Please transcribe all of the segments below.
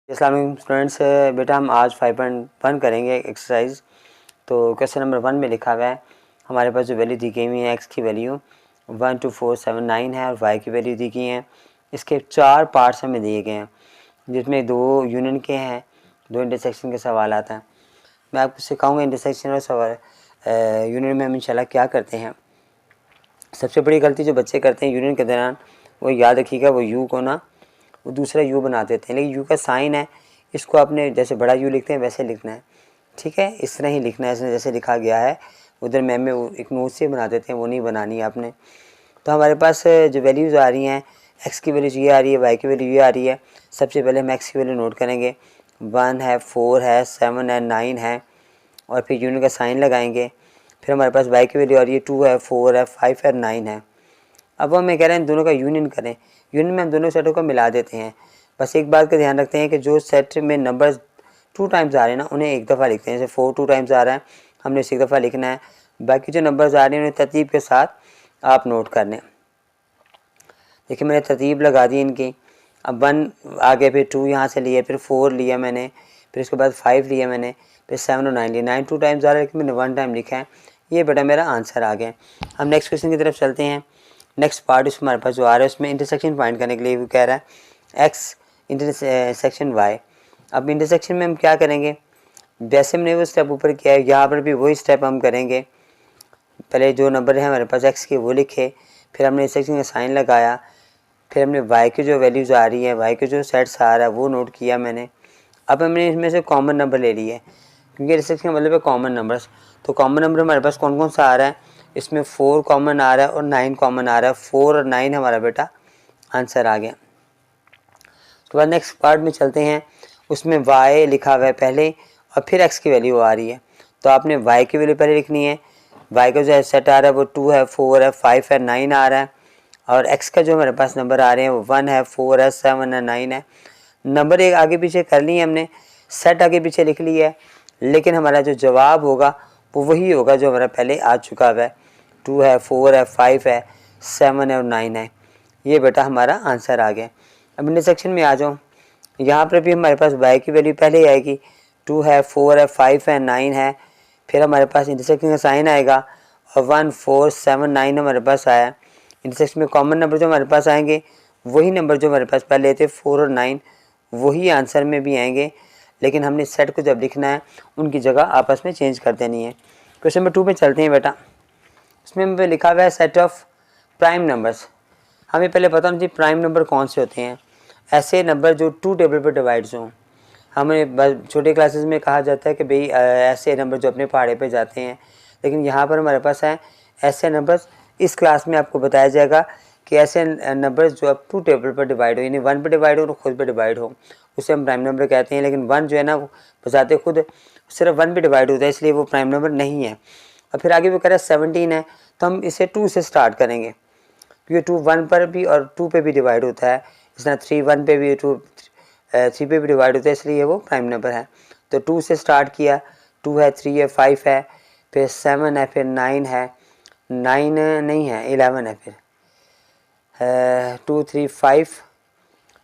अस्सलाम वालेकुम स्टूडेंट्स। बेटा हम आज 5.1 करेंगे एक्सरसाइज। तो क्वेश्चन नंबर 1 में लिखा हुआ है हमारे पास जो वैल्यू दी गई हुई है एक्स की वैल्यू 12479 है और वाई की वैल्यू दी गई है। इसके 4 पार्ट्स हमें दिए गए हैं जिसमें 2 यूनियन के हैं, 2 इंटरसेक्शन के सवाल आता है। मैं आपको सिखाऊंगा इंटरसेक्शन और सवाल यूनियन में हम इंशाल्लाह क्या करते हैं। सबसे बड़ी गलती जो बच्चे करते हैं यूनियन के दौरान, वो याद रखिएगा, वो यू को ना वो दूसरा यू बना देते हैं, लेकिन यू का साइन है, इसको आपने जैसे बड़ा यू लिखते हैं वैसे लिखना है, ठीक है, इस तरह ही लिखना है, इसमें जैसे लिखा गया है। उधर मैम में एक नोट से बना देते हैं, वो नहीं बनानी है आपने। तो हमारे पास जो वैल्यूज़ आ रही हैं, एक्स की वैल्यूज ये आ रही है, वाई की वैल्यू ये आ रही है। सबसे पहले हम एक्स की वैल्यू नोट करेंगे। 1 है, 4 है, 7 है, 9 है और फिर यूनियन का साइन लगाएंगे। फिर हमारे पास वाई की वैल्यू आ रही है 2 है, 4 है, 5 है, 9 है। अब हमें कह रहे हैं इन दोनों का यूनियन करें। यूनियन में हम दोनों सेटों को मिला देते हैं। बस एक बात का ध्यान रखते हैं कि जो सेट में नंबर्स 2 टाइम्स आ रहे हैं ना, उन्हें एक दफ़ा लिखते हैं। जैसे 4 2 टाइम्स आ रहा है, हमने इसे एक दफ़ा लिखना है। बाकी जो नंबर्स आ रहे हैं उन्हें तरतीब के साथ आप नोट कर लें। देखिए मैंने तरतीब लगा दी इनकी। अब 1 आगे, फिर 2 यहाँ से लिया, फिर 4 लिया मैंने, फिर उसके बाद 5 लिया मैंने, फिर 7 और 9 लिया। 9 2 टाइम्स आ रहा है लेकिन मैंने 1 टाइम लिखा है। ये बेटा मेरा आंसर आ गया। हम नेक्स्ट क्वेश्चन की तरफ चलते हैं। नेक्स्ट पार्ट इसमें हमारे पास जो आ रहा है उसमें इंटरसेक्शन फाइंड करने के लिए वो कह रहा है एक्स इंटरसेक्शन वाई। अब इंटरसेक्शन में हम क्या करेंगे, जैसे हमने वो स्टेप ऊपर किया है यहाँ पर भी वही स्टेप हम करेंगे। पहले जो नंबर है हमारे पास एक्स के वो लिखे, फिर हमने इंटरसेक्शन का साइन लगाया, फिर हमने वाई की जो वैल्यूज़ आ रही है, वाई के जो सेट्स आ रहा है वो नोट किया मैंने। अब हमने इसमें से कॉमन नंबर ले लिया है क्योंकि इंटरसेक्शन का मतलब है कॉमन नंबर्स। तो कॉमन नंबर हमारे पास कौन कौन सा आ रहा है, इसमें 4 कॉमन आ रहा है और 9 कॉमन आ रहा है। 4 और 9 हमारा बेटा आंसर आ गया। उसके बाद नेक्स्ट पार्ट में चलते हैं। उसमें y लिखा हुआ है पहले और फिर x की वैल्यू आ रही है, तो आपने y की वैल्यू पहले लिखनी है। y का जो सेट आ रहा है वो 2 है, 4 है, 5 है, 9 आ रहा है और x का जो हमारे पास नंबर आ रहे हैं वो 1 है, 4 है, 7 है, 9 है। नंबर एक आगे पीछे कर लिए हमने, सेट आगे पीछे लिख लिया है, लेकिन हमारा जो जवाब होगा वो वही होगा जो हमारा पहले आ चुका हुआ है। 2 है, 4 है, 5 है, 7 है और 9 है। ये बेटा हमारा आंसर आ गया। अब इंटरसेक्शन में आ जाओ, यहाँ पर भी हमारे पास y की वैल्यू पहले ही आएगी। 2 है, 4 है, 5 है, 9 है, फिर हमारे पास इंटरसेक्शन का साइन आएगा और 1 4 7 9 हमारे पास आया। इंटरसेक्शन में कॉमन नंबर जो हमारे पास आएंगे वही नंबर जो हमारे पास पहले थे 4 और 9 वही आंसर में भी आएंगे, लेकिन हमने सेट को जब लिखना है उनकी जगह आपस में चेंज कर देनी है। क्वेश्चन नंबर 2 में चलते हैं बेटा। इसमें हमें लिखा हुआ है सेट ऑफ प्राइम नंबर्स। हमें पहले पता नहीं थी प्राइम नंबर कौन से होते हैं, ऐसे नंबर जो 2 टेबल पर डिवाइड्स हों। हमें छोटे क्लासेस में कहा जाता है कि भाई ऐसे नंबर जो अपने पहाड़े पे जाते हैं, लेकिन यहाँ पर हमारे पास है ऐसे नंबर्स। इस क्लास में आपको बताया जाएगा कि ऐसे नंबर्स जो अब 2 टेबल पर डिवाइड हो, यानी 1 पर डिवाइड हो और खुद पर डिवाइड हो, उसे हम प्राइम नंबर कहते हैं। लेकिन 1 जो है ना वो बजाते खुद सिर्फ 1 पर डिवाइड होता है, इसलिए वो प्राइम नंबर नहीं है। और फिर आगे वो कह रहा है 17 है, तो हम इसे 2 से स्टार्ट करेंगे क्योंकि 2 1 पर भी और 2 पे भी डिवाइड होता है। इस तरह 3 1 पे भी, 2 3 पे भी डिवाइड होता है, इसलिए वो प्राइम नंबर है। तो 2 से स्टार्ट किया, 2 है, 3 है, 5 है, फिर 7 है, फिर 9 है, 9 नहीं है, 11 है, फिर 2 3 5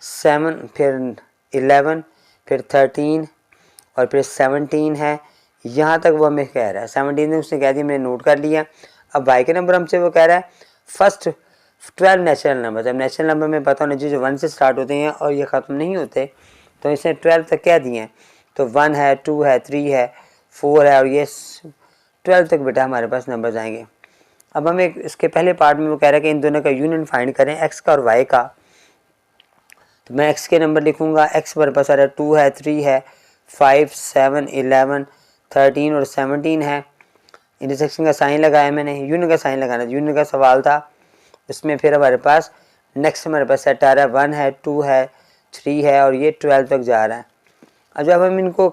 7, फिर 11, फिर 13 और फिर 17 है। यहाँ तक वो हमें कह रहा है 17 ने उसने कह दिया, मैंने नोट कर लिया। अब वाई के नंबर हमसे वो कह रहा है फर्स्ट 12 नेचुरल नंबर। जब नेचुरल नंबर में पता होना चाहिए जो 1 से स्टार्ट होते हैं और ये ख़त्म नहीं होते, तो इसे 12 तक कह दिए हैं। तो 1 है, 2 है, 3 है, 4 है और ये 12 तक बेटा हमारे पास नंबर जाएंगे। अब हमें इसके पहले पार्ट में वो कह रहा है कि इन दोनों का यूनियन फाइंड करें, एक्स का और वाई का। तो मैं एक्स के नंबर लिखूँगा, एक्स हमारे पास आ रहा है 2 है, 3 है, 5 7 11 13 और 17 है। इंटरसेक्शन का साइन लगाया मैंने, यूनियन का साइन लगाना, यूनियन का सवाल था। उसमें फिर हमारे पास नेक्स्ट हमारे पास सेट आ रहा है 1 है, 2 है, 3 है और ये 12 तक जा रहा है। अब जब हम इनको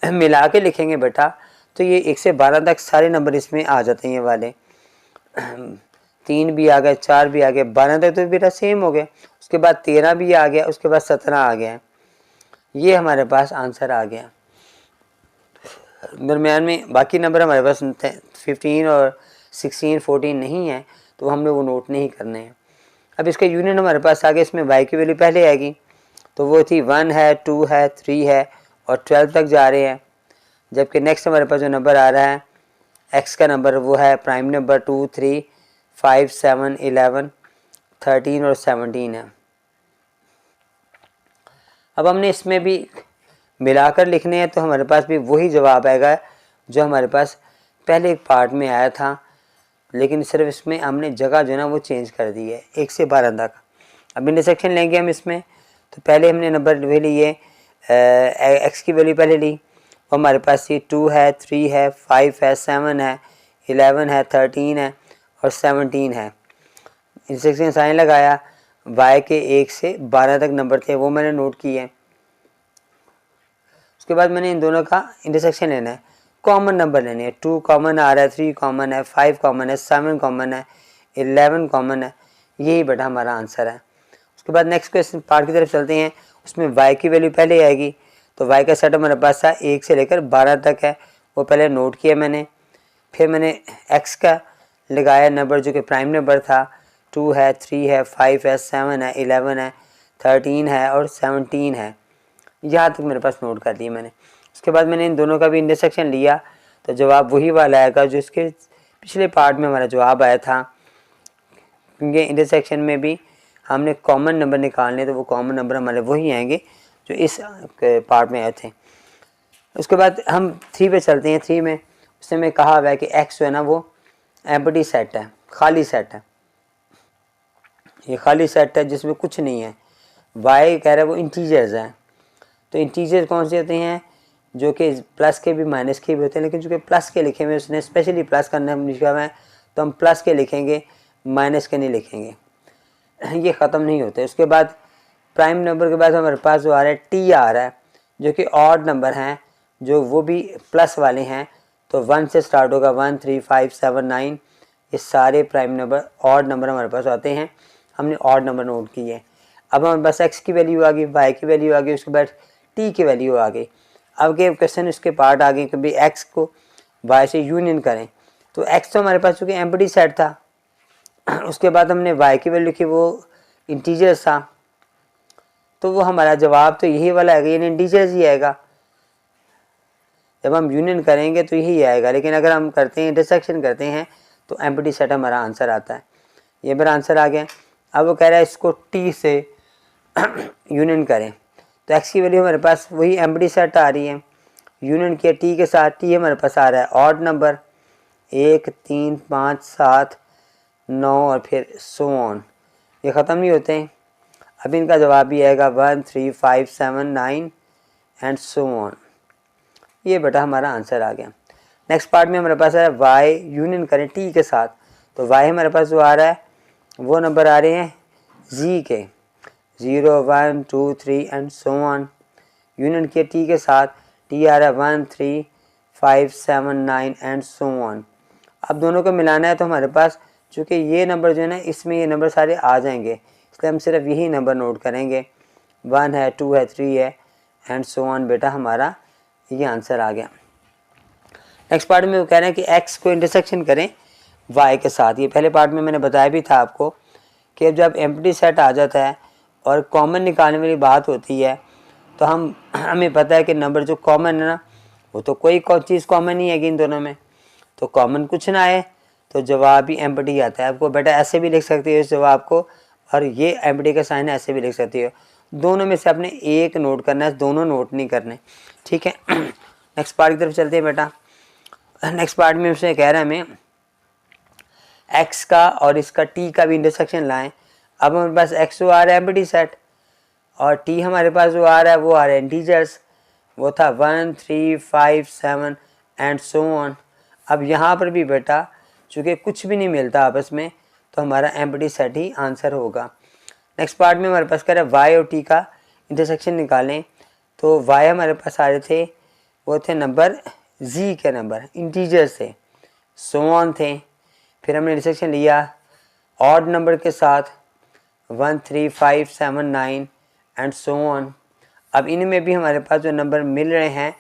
मिला के लिखेंगे बेटा तो ये 1 से 12 तक सारे नंबर इसमें आ जाते हैं। ये वाले 3 भी आ गए, 4 भी आ गए, 12 तक तो बेटा सेम हो गए। उसके बाद 13 भी आ गया, उसके बाद 17 आ गया। ये हमारे पास आंसर आ गया। दरम्यान में बाकी नंबर हमारे पास 15 और 16 14 नहीं है, तो हमने वो नोट नहीं करने हैं। अब इसका यूनियन हमारे पास आ गया। इसमें वाई की वैल्यू पहले आएगी, तो वो थी 1 है, 2 है, 3 है और 12 तक जा रहे हैं। जबकि नेक्स्ट हमारे पास जो नंबर आ रहा है एक्स का नंबर वो है प्राइम नंबर 2, 3, 5, 7, 11, 13 और 17 है। अब हमने इसमें भी मिलाकर लिखने हैं तो हमारे पास भी वही जवाब आएगा जो हमारे पास पहले एक पार्ट में आया था, लेकिन सिर्फ इसमें हमने जगह जो है ना वो चेंज कर दी है 1 से 12 तक। अब इंटरसेक्शन लेंगे हम इसमें, तो पहले हमने नंबर वे लिए एक्स की वैल्यू पहले ली, वो हमारे पास ये 2 है, 3 है, 5 है, 7 है, 11 है, 13 है और 17 है। इंटरसेक्शन साइन लगाया, वाई के 1 से 12 तक नंबर थे वो मैंने नोट किए। उसके बाद मैंने इन दोनों का इंटरसेक्शन लेना है, कॉमन नंबर लेने हैं। 2 कॉमन आ रहा है, 3 कॉमन है, 5 कॉमन है, 7 कॉमन है, 11 कॉमन है। यही बेटा हमारा आंसर है। उसके बाद नेक्स्ट क्वेश्चन पार्ट की तरफ चलते हैं। उसमें y की वैल्यू पहले आएगी, तो y का सेट हमारे पास था 1 से लेकर 12 तक है, वो पहले नोट किया मैंने। फिर मैंने x का लगाया नंबर जो कि प्राइम नंबर था, 2 है, 3 है, 5 है, 7 है, 11 है, 13 है और 17 है। यहाँ तक मेरे पास नोट कर दिया मैंने। उसके बाद मैंने इन दोनों का भी इंटरसेक्शन लिया, तो जवाब वही वाला आएगा जो इसके पिछले पार्ट में हमारा जवाब आया था, क्योंकि इंटरसेक्शन में भी हमने कॉमन नंबर निकालने, तो वो कॉमन नंबर हमारे वही आएंगे जो इस पार्ट में आए थे। उसके बाद हम 3 पे चलते हैं। 3 में उसने में कहा हुआ है कि x जो है ना वो एम्प्टी सेट है, खाली सेट है। ये खाली सेट है जिसमें कुछ नहीं है। y कह रहा है वो इंटीजर्स हैं, तो इंटीजर्स कौन से होते हैं जो कि प्लस के भी माइनस के भी होते हैं, लेकिन जो कि प्लस के लिखे हुए उसने स्पेशली प्लस करना लिखा हुआ है, तो हम प्लस के लिखेंगे, माइनस के नहीं लिखेंगे। ये ख़त्म नहीं होते। उसके बाद प्राइम नंबर के बाद हमारे पास जो आ रहा है टी आ रहा है, जो कि ऑड नंबर हैं, जो वो भी प्लस वाले हैं, तो 1 से स्टार्ट होगा, 1, 3, 5, 7, 9। ये सारे प्राइम नंबर ऑड नंबर हमारे पास आते हैं, हमने ऑड नंबर नोट किए। अब हमारे पास एक्स की वैल्यू आ गई, वाई की वैल्यू आ गई, उसके बाद टी की वैल्यू आ गई। अब के क्वेश्चन उसके पार्ट आ गए कि भाई एक्स को वाई से यूनियन करें, तो एक्स तो हमारे पास चूँकि एम्प्टी सेट था। उसके बाद हमने y की वैल्यू की, वो इंटीजर्स था, तो वो हमारा जवाब तो यही वाला आएगा, यानी इंटीजर्स ही आएगा। जब हम यूनियन करेंगे तो यही आएगा, लेकिन अगर हम करते हैं इंटरसेक्शन करते हैं तो एम्प्टी सेट हमारा आंसर आता है। ये मेरा आंसर आ गया। अब वो कह रहा है इसको t से यूनियन करें, तो x की वैल्यू हमारे पास वही एम्प्टी सेट आ रही है, यूनियन किया t के साथ। t हमारे पास आ रहा है ऑड नंबर, 1, 3, 5, 7, 9 और फिर सो ऑन, ये ख़त्म नहीं होते हैं। अब इनका जवाब भी आएगा 1, 3, 5, 7, 9 एंड सो ऑन। ये बेटा हमारा आंसर आ गया। नेक्स्ट पार्ट में हमारे पास है y यूनियन करें t के साथ, तो y हमारे पास जो आ रहा है वो नंबर आ रहे हैं z के, 0, 1, 2, 3 एंड सो ऑन। यूनियन किया t के साथ, t आ रहा है 1, 3, 5, 7, 9 एंड सो ऑन। अब दोनों को मिलाना है, तो हमारे पास चूँकि ये नंबर जो है ना इसमें ये नंबर सारे आ जाएंगे, इसलिए हम सिर्फ यही नंबर नोट करेंगे, 1 है, 2 है, 3 है एंड सो ऑन। बेटा हमारा ये आंसर आ गया। नेक्स्ट पार्ट में वो कह रहे हैं कि x को इंटरसेक्शन करें y के साथ। ये पहले पार्ट में मैंने बताया भी था आपको कि जब एम्प्टी सेट आ जाता है और कॉमन निकालने वाली बात होती है, तो हमें पता है कि नंबर जो कॉमन है ना, वो तो कोई चीज़ कॉमन नहीं है इन दोनों में, तो कॉमन कुछ ना आए तो जवाब ही एम्प्टी आता है। आपको बेटा ऐसे भी लिख सकते हो इस जवाब को, और ये एम्प्टी का साइन ऐसे भी लिख सकते हो। दोनों में से आपने एक नोट करना है, दोनों नोट नहीं करने, ठीक है। नेक्स्ट पार्ट की तरफ चलते हैं बेटा। नेक्स्ट पार्ट में उसने कह रहा है हमें एक्स का और इसका टी का भी इंटरसेक्शन लाएं। अब हमारे पास एक्स जो आ रहा है एम्प्टी सेट, और टी हमारे पास जो आ रहा है वो आ रहा है इंटीजर्स, वो था 1, 3, 5, 7 एंड सो ऑन। अब यहाँ पर भी बेटा चूँकि कुछ भी नहीं मिलता आपस में, तो हमारा एम्प्टी सेट ही आंसर होगा। नेक्स्ट पार्ट में हमारे पास कह रहा है वाई और टी का इंटरसेक्शन निकालें, तो वाई हमारे पास आ रहे थे, वो थे नंबर जी के नंबर, इंटीजर्स थे, सो ऑन थे। फिर हमने इंटरसेक्शन लिया ऑड नंबर के साथ, 1, 3, 5, 7, 9 एंड सो ऑन। अब इनमें भी हमारे पास जो नंबर मिल रहे हैं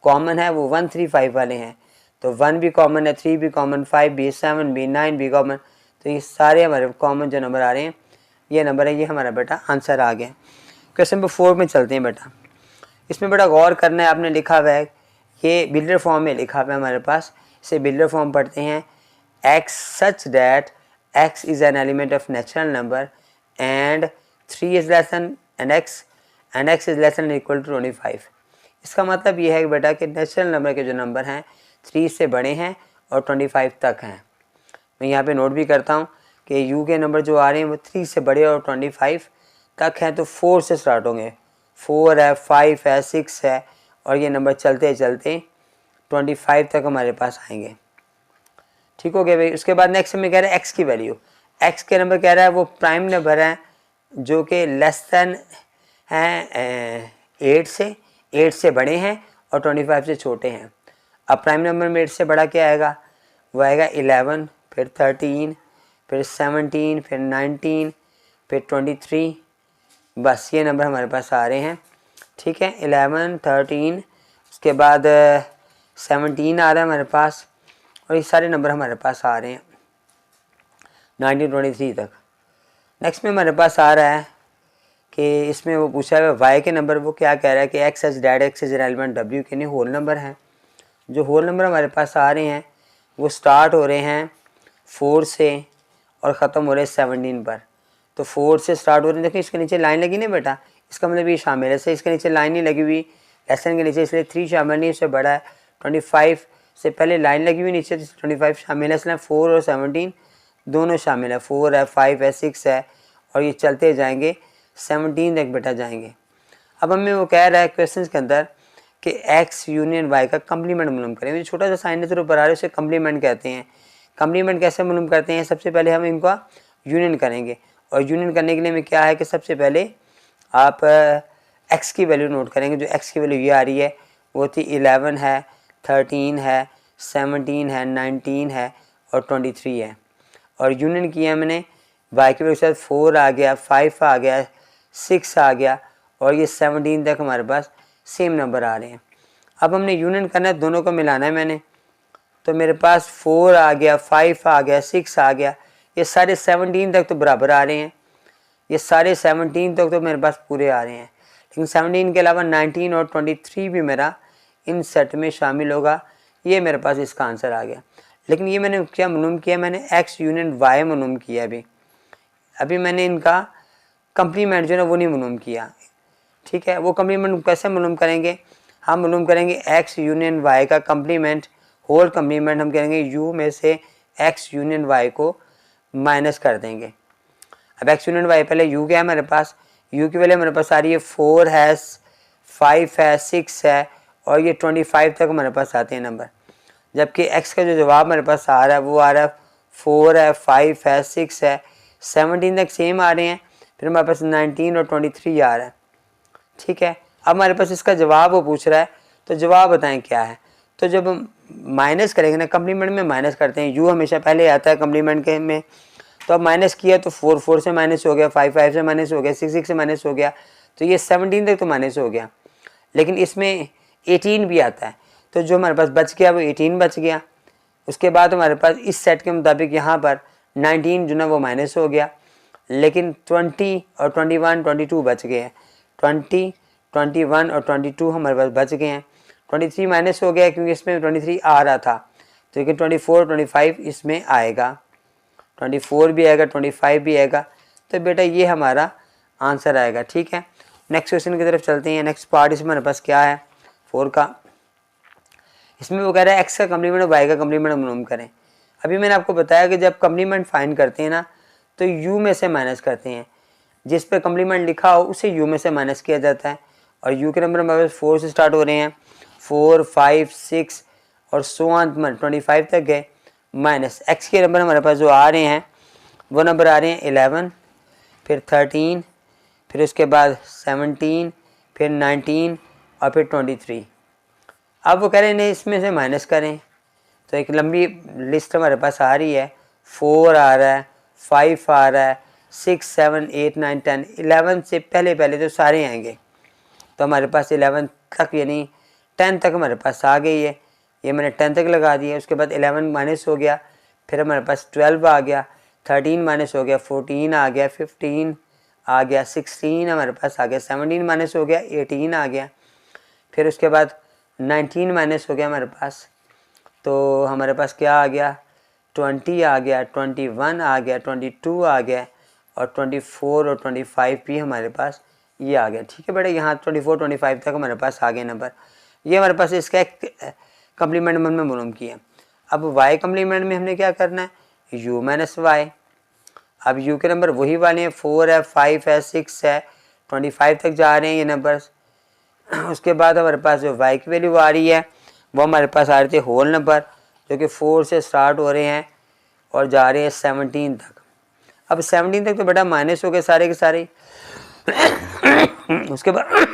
कॉमन है वो 1, 3, 5 वाले हैं, तो 1 भी कॉमन है, 3 भी कॉमन, 5 भी, 7 भी, 9 भी कॉमन, तो ये सारे हमारे कॉमन जो नंबर आ रहे हैं ये नंबर है, ये हमारा बेटा आंसर आ गया। क्वेश्चन नंबर 4 में चलते हैं बेटा। इसमें बेटा गौर करना है, आपने लिखा हुआ है, ये बिल्डर फॉर्म में लिखा हुआ है हमारे पास। इसे बिल्डर फॉर्म पढ़ते हैं, x such that x is an element of natural number and 3 is less than and x is less than or equal to 25। इसका मतलब ये है कि बेटा कि नेचुरल नंबर के जो नंबर हैं 3 से बड़े हैं और 25 तक हैं। मैं यहाँ पे नोट भी करता हूँ कि u के नंबर जो आ रहे हैं वो 3 से बड़े और 25 तक हैं, तो 4 से स्टार्ट होंगे। 4 है, 5 है, 6 है, और ये नंबर चलते चलते 25 तक हमारे पास आएंगे। ठीक हो गया भाई। उसके बाद नेक्स्ट में कह रहा है x की वैल्यू। x के नंबर कह रहा है वो प्राइम नंबर हैं जो कि लेस देन हैं 8 से बड़े हैं और 25 से छोटे हैं। अब प्राइम नंबर में 8 से बड़ा क्या आएगा, वो आएगा 11, फिर 13, फिर 17, फिर 19, फिर 23। बस ये नंबर हमारे पास आ रहे हैं। ठीक है, 11, 13, उसके बाद 17 आ रहा है हमारे पास, और ये सारे नंबर हमारे पास आ रहे हैं 1923 तक। नेक्स्ट में हमारे पास आ रहा है कि इसमें वो पूछा है वाई के नंबर, वो क्या कह रहा है कि एक्स एज डैड एक्स इज एलिमेंट डब्ल्यू के नहीं होल नंबर हैं। जो होल नंबर हमारे पास आ रहे हैं वो स्टार्ट हो रहे हैं 4 से और ख़त्म हो रहे हैं 17 पर। तो 4 से स्टार्ट हो रहे हैं, देखिए इसके नीचे लाइन लगी ना बेटा, इसका मतलब ये शामिल है। इसके नीचे लाइन नहीं लगी हुई लेसन के नीचे, इसलिए 3 शामिल नहीं, उससे बड़ा है। 25 से पहले लाइन लगी हुई नीचे, 25 शामिल है, इसलिए 4 और 17 दोनों शामिल है। 4 है, 5 है, 6 है, और ये चलते जाएंगे 17 तक बेटा जाएंगे। अब हमें वो कह रहा है क्वेश्चन के अंदर कि x यूनियन y का कम्प्लीमेंट मालूम करें। ये छोटा सा साइन नजर ऊपर आ रहा है, उसे कम्प्लीमेंट कहते हैं। कम्प्लीमेंट कैसे मालूम करते हैं, सबसे पहले हम इनका यूनियन करेंगे, और यूनियन करने के लिए हमें क्या है कि सबसे पहले आप x की वैल्यू नोट करेंगे। जो x की वैल्यू ये आ रही है वो थी 11 है, 13 है, 17 है, 19 है और 23 है। और यूनियन किया मैंने y की वैल्यू के साथ 4 आ गया, 5 आ गया, 6 आ गया, और ये 17 तक हमारे पास सेम नंबर आ रहे हैं। अब हमने यूनियन करना है, दोनों को मिलाना है मैंने, तो मेरे पास 4 आ गया, 5 आ गया, 6 आ गया, ये सारे 17 तक तो बराबर आ रहे हैं। ये सारे 17 तक तो मेरे पास पूरे आ रहे हैं, लेकिन 17 के अलावा 19 और 23 भी मेरा इन सेट में शामिल होगा। ये मेरे पास इसका आंसर आ गया। लेकिन ये मैंने क्या मालूम किया, मैंने x यूनियन y मालूम किया। अभी मैंने इनका कम्प्लीमेंट जो है वो नहीं मालूम किया। ठीक है, वो कम्प्लीमेंट कैसे मालूम करेंगे, हम मालूम करेंगे x यूनियन y का कम्प्लीमेंट, होल कम्प्लीमेंट हम करेंगे u में से x यूनियन y को माइनस कर देंगे। अब x यूनियन y पहले u क्या है हमारे पास, u की वैल्यू हमारे पास आ रही है 4 है, 5 है, 6 है, और ये 25 तक हमारे पास आते हैं नंबर। जबकि x का जो जवाब हमारे पास आ रहा है वो आ रहा है 4 है, 5 है, 6 है, 17 तक सेम आ रहे हैं, फिर हमारे पास 19 और 23 आ रहा है। ठीक है, अब हमारे पास इसका जवाब वो पूछ रहा है, तो जवाब बताएं क्या है। तो जब हम माइनस करेंगे ना, कम्प्लीमेंट में माइनस करते हैं, u हमेशा पहले आता है कम्प्लीमेंट के में, तो अब माइनस किया तो 4 से माइनस हो गया, 5 से माइनस हो गया, 6 से माइनस हो गया, तो ये 17 तक तो माइनस हो गया। लेकिन इसमें 18 भी आता है, तो जो हमारे पास बच गया वो 18 बच गया। उसके बाद हमारे पास इस सेट के मुताबिक यहाँ पर 19 जो ना वो माइनस हो गया, लेकिन 20 और 21, 22 बच गए हैं। 20, 21 और 22 हमारे पास बच गए हैं। 23 माइनस हो गया क्योंकि इसमें 23 आ रहा था, तो लेकिन 24, 25 इसमें आएगा, 24 भी आएगा, 25 भी आएगा, तो बेटा ये हमारा आंसर आएगा। ठीक है, नेक्स्ट क्वेश्चन की तरफ चलते हैं। नेक्स्ट पार्ट इसमें हमारे पास क्या है 4 का, इसमें वो कह रहा है एक्स का कम्प्लीमेंट और वाई का कम्प्लीमेंट मालूम करें। अभी मैंने आपको बताया कि जब कम्प्लीमेंट फाइंड करते हैं ना, तो यू में से माइनस करते हैं, जिस पर कम्प्लीमेंट लिखा हो उसे यू में से माइनस किया जाता है। और यू के नंबर हमारे पास 4 से स्टार्ट हो रहे हैं, 4, 5, 6 और 25 तक गए, माइनस एक्स के नंबर हमारे पास जो आ रहे हैं वो नंबर आ रहे हैं 11, फिर 13, फिर उसके बाद 17, फिर 19 और फिर 23। अब वो कह रहे हैं नहीं इसमें से माइनस करें, तो एक लंबी लिस्ट हमारे पास आ रही है। 4 आ रहा है, 5 आ रहा है, 6, 7, 8, 9, 10, 11 से पहले तो सारे आएंगे, तो हमारे पास 11 तक यानी 10 तक हमारे पास आ गई है। ये मैंने 10 तक लगा दिया। उसके बाद 11 माइनस हो गया, फिर हमारे पास 12 आ गया, 13 माइनस हो गया, 14 आ गया, 15 आ गया, 16 हमारे पास आ गया, 17 माइनस हो गया 18 आ गया, फिर उसके बाद 19 माइनस हो गया हमारे पास, तो हमारे पास क्या आ गया, 20 आ गया, 21 आ गया, 22 आ गया और 24 और 25 भी हमारे पास ये आ गया। ठीक है बेटा, यहाँ 24 25 तक हमारे पास आ गए नंबर। ये हमारे पास इसका एक कम्प्लीमेंट नंबर में मालूम किया। अब वाई कम्प्लीमेंट में हमने क्या करना है, यू माइनस वाई। अब यू के नंबर वही वाले हैं, 4 है, 5 है, 6 है, 25 तक जा रहे हैं ये नंबर्स। उसके बाद हमारे पास जो वाई की वैल्यू आ रही है वो हमारे पास आ रहे थे होल नंबर, जो कि 4 से स्टार्ट हो रहे हैं और जा रहे हैं 17 तक। अब 17 तक तो बेटा माइनस हो गए सारे के सारे। उसके बाद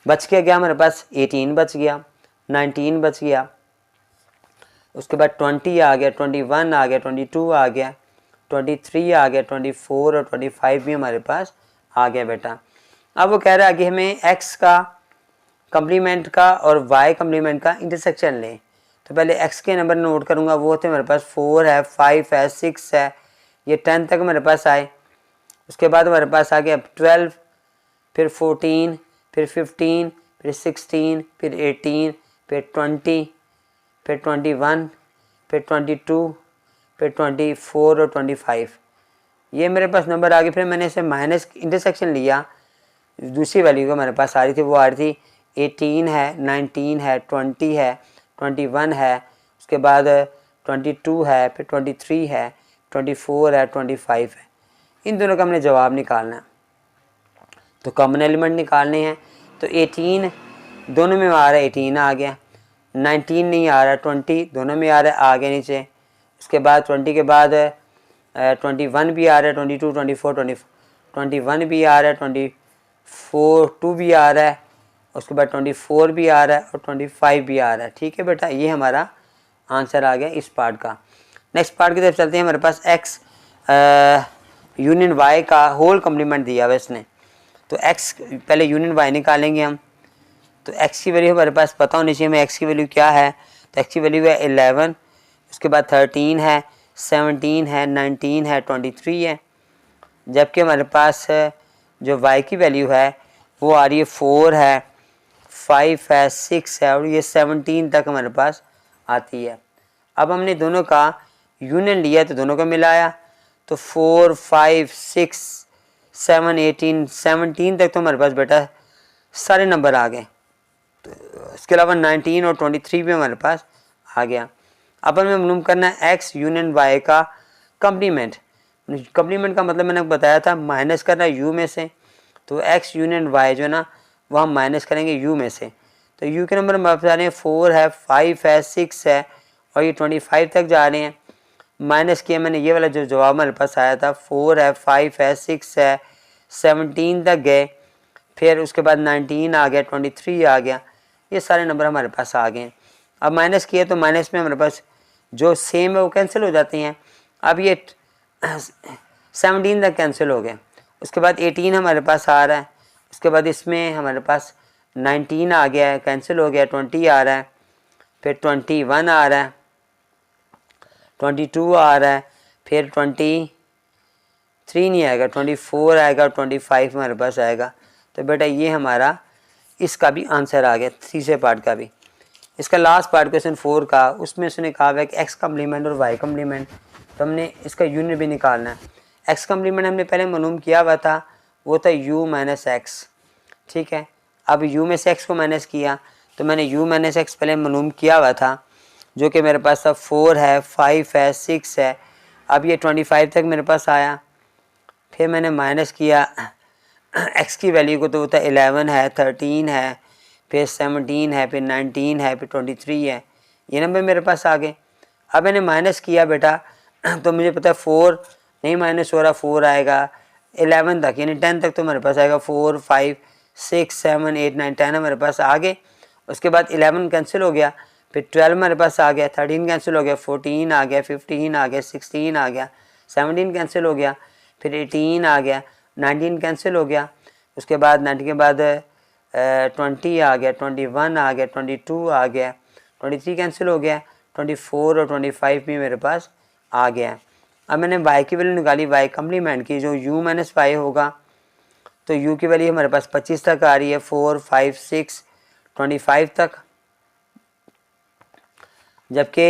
बच गया हमारे पास 18 बच गया, 19 बच गया, उसके बाद 20 आ गया, 21 आ गया, 22 आ गया, 23 आ गया, 24 और 25 भी हमारे पास आ गया बेटा। अब वो कह रहा है कि हमें x का कम्प्लीमेंट का और y कम्प्लीमेंट का इंटरसेक्शन लें। तो पहले x के नंबर नोट करूँगा, वो थे मेरे पास 4 है, 5 है, 6 है, ये 10 तक मेरे पास आए। उसके बाद हमारे पास आ गया 12, फिर 14, फिर 15, फिर 16, फिर 18, फिर 20, फिर 21, फिर 22, फिर 24 और 25, ये मेरे पास नंबर आ गए। फिर मैंने इसे माइनस इंटरसेक्शन लिया, दूसरी वैल्यू को मेरे पास आ रही थी, वो आ रही थी 18 है, 19 है, 20 है, 21 है, उसके बाद 22 है, फिर 23 है, 24 है, 25 है। इन दोनों का हमने जवाब निकालना है, तो कॉमन एलिमेंट निकालने हैं। तो 18 दोनों में आ रहा है, 18 आ गया, 19 नहीं आ रहा, 20 दोनों में आ रहा है, आ गया नीचे। उसके बाद 20 के बाद 21 भी आ रहा है, 22, 24, 21 भी आ रहा है, 2 भी आ रहा है, उसके बाद 24 भी आ रहा है और 25 भी आ रहा है। ठीक है बेटा, ये हमारा आंसर आ गया इस पार्ट का। नेक्स्ट पार्ट की तरफ चलते हैं। हमारे पास x यूनियन y का होल कम्प्लीमेंट दिया हुआ इसने, तो x पहले यूनियन y निकालेंगे हम। तो x की वैल्यू हमारे पास पता होनी चाहिए हमें, x की वैल्यू क्या है। तो x की वैल्यू है 11, उसके बाद 13 है, 17 है, 19 है, 23 है। जबकि हमारे पास जो y की वैल्यू है वो आ रही है 4 है, 5 है, 6 है और ये 17 तक हमारे पास आती है। अब हमने दोनों का यूनियन लिया तो दोनों का मिलाया, तो 4, 5, 6, 7, 18, 17 तक तो हमारे पास बेटा सारे नंबर आ गए। तो इसके अलावा 19 और 23 भी हमारे पास आ गया। अब हमें मालूम करना है x यूनियन y का कम्प्लीमेंट। कम्प्लीमेंट का मतलब मैंने बताया था माइनस करना u में से, तो x यूनियन y जो है ना वो हम माइनस करेंगे u में से। तो u के नंबर हम बता रहे हैं 4 है, 5 है, 6 है और ये 25 तक जा रहे हैं। माइनस किया मैंने, ये वाला जो जवाब हमारे पास आया था 4 है, 5 है, 6 है, 17 तक गए, फिर उसके बाद 19 आ गया, 23 आ गया, ये सारे नंबर हमारे पास आ गए। अब माइनस किए तो माइनस में हमारे पास जो सेम है वो कैंसिल हो जाते हैं। अब ये 17 तक कैंसिल हो गए। उसके बाद 18 हमारे पास आ रहा है, उसके बाद इसमें हमारे पास 19 आ गया है, कैंसिल हो गया, 20 आ रहा है, फिर 21 आ रहा है, 22 आ रहा है, फिर 23 नहीं आएगा, 24 आएगा और 25 हमारे पास आएगा। तो बेटा ये हमारा इसका भी आंसर आ गया, तीसरे पार्ट का भी। इसका लास्ट पार्ट क्वेश्चन 4 का, उसमें उसने कहा है कि x कम्प्लीमेंट और y कम्प्लीमेंट, तो हमने इसका यूनिट भी निकालना है। x कम्प्लीमेंट हमने पहले मालूम किया हुआ था, वो था u माइनस x। ठीक है, अब u में से x को माइनस किया तो मैंने u माइनस x पहले मालूम किया हुआ था, जो कि मेरे पास था 4 है, 5 है, 6 है। अब ये 25 तक मेरे पास आया, फिर मैंने माइनस किया x की वैल्यू को, तो वो था 11 है, 13 है, फिर 17 है, फिर 19 है, फिर 23 है, ये नंबर मेरे पास आ गए। अब मैंने माइनस किया बेटा तो मुझे पता है 4 नहीं माइनस हो रहा, 4 आएगा 11 तक, यानी 10 तक तो मेरे पास आएगा। 4, 5, 6, 7, 8, 9, 10 मेरे पास आ गए। उसके बाद 11 कैंसिल हो गया, फिर 12 मेरे पास आ गया, 13 कैंसिल हो गया, 14 आ गया, 15 आ गया, 16 आ गया, 17 कैंसिल हो गया, फिर 18 आ गया, 19 कैंसिल हो गया। उसके बाद 19 के बाद 20 आ गया, 21 आ गया, 22 आ गया, 23 कैंसिल हो गया, 24 और 25 भी मेरे पास आ गया। अब मैंने y की वैल्यू निकाली, y कम्प्लीमेंट की, जो u माइनस वाई होगा तो u की वैल्यू हमारे पास 25 तक आ रही है, 4, 5, 6, 25 तक। जबकि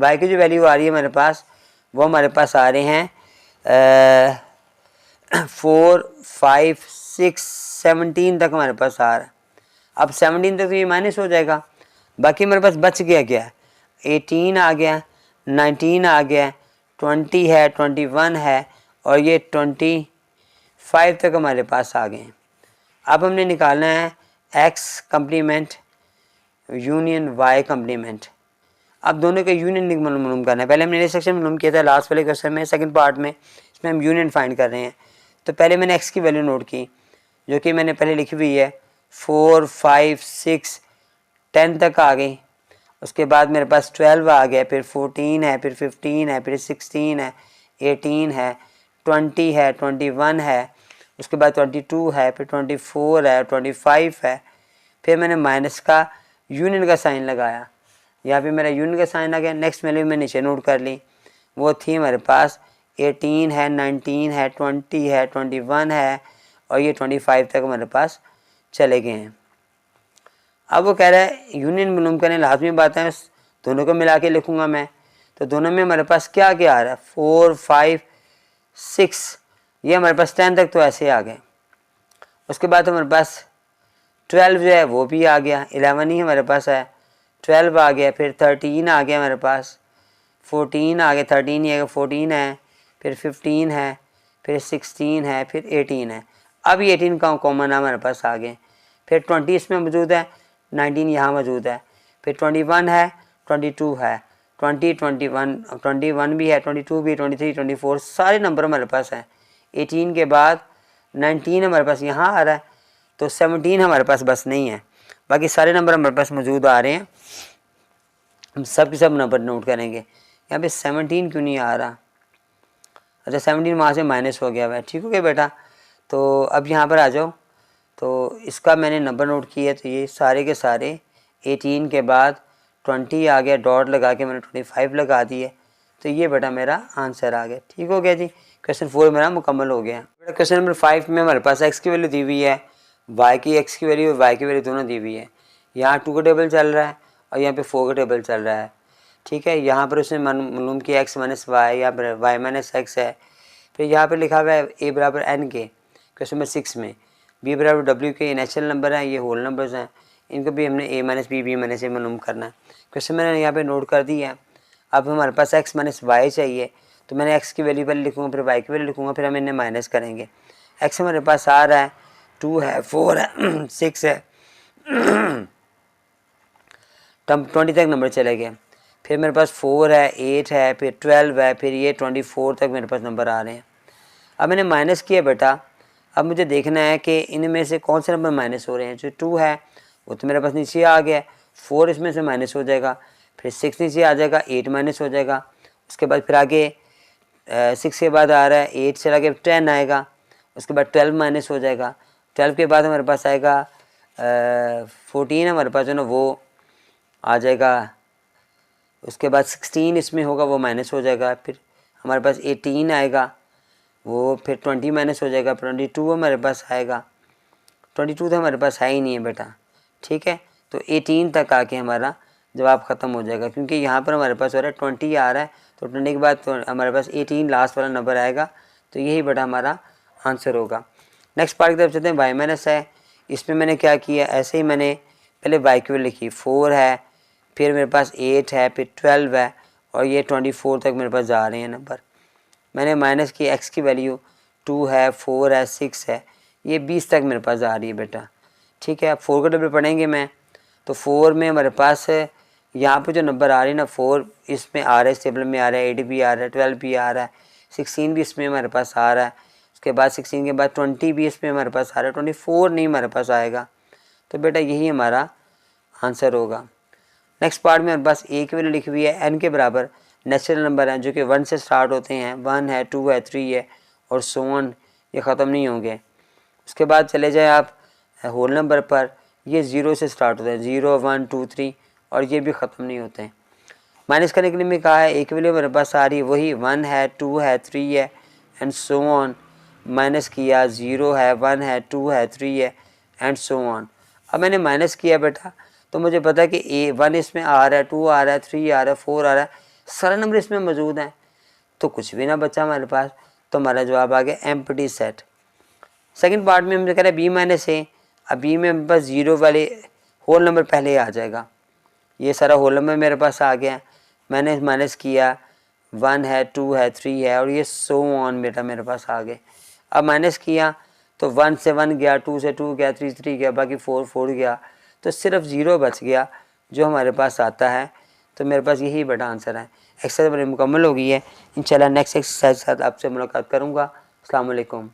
y की जो वैल्यू आ रही है हमारे पास वो हमारे पास आ रहे हैं 4, 5, 6, 17 तक हमारे पास आ रहा है। अब 17 तक तो ये माइनस हो जाएगा, बाकी हमारे पास बच गया क्या, 18 आ गया, 19 आ गया, 20 है, 21 है और ये 25 तक हमारे पास आ गए हैं। अब हमने निकालना है x complement union y complement. अब दोनों का यूनियन मालूम करना है। पहले हमने इस सेक्शन में मालूम किया था लास्ट वाले क्वेश्चन में, सेकंड पार्ट में इसमें हम यूनियन फाइंड कर रहे हैं। तो पहले मैंने x की वैल्यू नोट की जो कि मैंने पहले लिखी हुई है, 4, 5, 6, 10 तक आ गई। उसके बाद मेरे पास 12 आ गया, फिर 14 है, फिर 15 है, फिर 16 है, 18 है, 20 है, 21 है, उसके बाद 22 है, फिर 24 है, 25 है। फिर मैंने माइनस का यूनियन का साइन लगाया, यहाँ पे मेरा यूनियन का साइन आ गया। नेक्स्ट वैल्यू मैं नीचे नोट कर ली, वो थी हमारे पास 18 है, 19 है, 20 है, 21 है और ये 25 तक हमारे पास चले गए हैं। अब वो कह रहा है यूनियन मालूम करने, लाजमी बात है दोनों को मिला के लिखूँगा मैं। तो दोनों में हमारे पास क्या क्या आ रहा है, 4, 5, 6, ये हमारे पास 10 तक तो ऐसे आ गए। उसके बाद हमारे पास 12 जो है वो भी आ गया, 11 ही हमारे पास है, 12 आ गया, फिर 13 आ गया हमारे पास, 14 आ गया, 13 ही है, 14 है, फिर 15 है, फिर 16 है, फिर 18 है। अब ये 18 का कॉमन हमारे पास आ गए। फिर 20 इसमें मौजूद है, 19 यहाँ मौजूद है, फिर 21 है, 22 है, 20, 21 भी है, 22 भी, 23, 24 सारे नंबर हमारे पास हैं। 18 के बाद 19 हमारे पास यहाँ आ रहा है, तो 17 हमारे पास बस नहीं है, बाकी सारे नंबर हमारे पास मौजूद आ रहे हैं। हम सब के सब नंबर नोट करेंगे। यहाँ पे 17 क्यों नहीं आ रहा, अच्छा 17 वहाँ से माइनस हो गया हुआ है, ठीक हो गया बेटा। तो अब यहाँ पर आ जाओ, तो इसका मैंने नंबर नोट किया, तो ये सारे के सारे 18 के बाद 20 आ गया, डॉट लगा के मैंने 25 लगा दिए, तो ये बेटा मेरा आंसर आ गया, ठीक हो गया जी। क्वेश्चन 4 मेरा मुकम्मल हो गया। बेटा क्वेश्चन नंबर 5 में हमारे पास x की वैल्यू दी हुई है, y की x की वैल्यू और y की वैल्यू दोनों दी हुई है। यहाँ 2 का टेबल चल रहा है और यहाँ पे 4 का टेबल चल रहा है, ठीक है। यहाँ पर उसने मालूम किया x माइनस वाई, यहाँ पर y माइनस एक्स है। फिर यहाँ पर लिखा हुआ है a बराबर n के, क्वेश्चन नंबर 6 में b बराबर w के, नेचुरल नंबर हैं, ये होल नंबर्स हैं, इनको भी हमने a माइनस बी माइनस ए मालूम करना है। क्वेश्चन मैंने यहाँ पे नोट कर दिया है। अब हमारे पास x माइनस वाई चाहिए, तो मैंने x की वैल्यू पहले लिखूँगा, फिर y की वैल्यू लिखूँगा, फिर हम इन्हें माइनस करेंगे। x हमारे पास आ रहा है 2 है, 4 है, 6 है, 20 तक नंबर चले गए। फिर मेरे पास 4 है, 8 है, फिर 12 है, फिर ये 24 तक मेरे पास नंबर आ रहे हैं। अब मैंने माइनस किया बेटा, अब मुझे देखना है कि इनमें से कौन से नंबर माइनस हो रहे हैं। जो 2 है वो तो मेरे पास नीचे आ गया, 4 इसमें से माइनस हो जाएगा, फिर 6 नीचे आ जाएगा, 8 माइनस हो जाएगा। उसके बाद फिर आगे 6 के बाद आ रहा है 8, चला के 10 आएगा, उसके बाद 12 माइनस हो जाएगा, 12 के बाद हमारे पास आएगा 14 हमारे पास जो ना वो आ जाएगा, उसके बाद 16 इसमें होगा वो माइनस हो जाएगा, फिर हमारे पास 18 आएगा, वो फिर 20 माइनस हो जाएगा, 22 हमारे पास आएगा, 22 तो हमारे पास है ही नहीं है बेटा, ठीक है। तो 18 तक आके हमारा जवाब ख़त्म हो जाएगा, क्योंकि यहाँ पर हमारे पास हो रहा है 20 आ रहा है, तो 20 के बाद तो हमारे पास 18 लास्ट वाला नंबर आएगा, तो यही बेटा हमारा आंसर होगा। नेक्स्ट पार्ट की तरफ चलते हैं। वाई माइनस है, इसमें मैंने क्या किया, ऐसे ही मैंने पहले वाई की वैल्यू लिखी, 4 है, फिर मेरे पास 8 है, फिर 12 है और ये 24 तक मेरे पास जा रहे हैं नंबर। मैंने माइनस की x की वैल्यू 2 है, 4 है, 6 है, ये 20 तक मेरे पास आ रही है बेटा, ठीक है। अब 4 का टेबल पढ़ेंगे मैं, तो 4 में हमारे पास यहाँ पे जो नंबर आ रही है ना 4 इसमें आ रहा है, इस टेबल में आ रहा है, 8 भी आ रहा है, 12 भी आ रहा है, 16 भी इसमें हमारे पास आ रहा है, उसके बाद 16 के बाद 20 भी इसमें हमारे पास आ रहा है, 24 नहीं हमारे पास आएगा, तो बेटा यही हमारा आंसर होगा। नेक्स्ट पार्ट में हमारे पास a की वैल्यू लिखी हुई है n के बराबर, नेचुरल नंबर हैं जो कि 1 से स्टार्ट होते हैं, 1 है, 2 है, 3 है और सो ऑन, ये ख़त्म नहीं होंगे। उसके बाद चले जाए आप होल नंबर पर, ये 0 से स्टार्ट होते हैं, 0, 1, 2, 3 और ये भी ख़त्म नहीं होते हैं। माइनस करने के लिए मैं कहा है a की वैल्यू मेरे पास आ रही है वही 1 है, 2 है, 3 है एंड सो ऑन, माइनस किया, 0 है, 1 है, 2 है, 3 है एंड सो ऑन। अब मैंने माइनस किया बेटा, तो मुझे पता है कि 1 इसमें आ रहा है, 2 आ रहा है, 3 आ रहा है, 4 आ रहा है, सारे नंबर इसमें मौजूद हैं, तो कुछ भी ना बचा हमारे पास, तो हमारा जवाब आ गया एम्प्टी सेट। सेकंड पार्ट में हमने कह रहा है बी माइनस ए। अब बी में मेरे पास 0 वाले होल नंबर पहले आ जाएगा, ये सारा होल नंबर मेरे पास आ गया, मैंने माइनस किया, 1 है, 2 है, 3 है और ये सो ऑन बेटा मेरे पास आ गए। अब माइनस किया तो 1 से 1 गया, 2 से 2 गया, 3 से 3 गया, बाकी 4 4 गया, तो सिर्फ 0 बच गया जो हमारे पास आता है। तो मेरे पास यही बेटा आंसर है। एक्सरसाइज मेरी मुकम्मल हो गई है। इंशाल्लाह नेक्स्ट एक्सरसाइज के साथ आपसे मुलाकात करूँगा। अस्सलाम वालेकुम।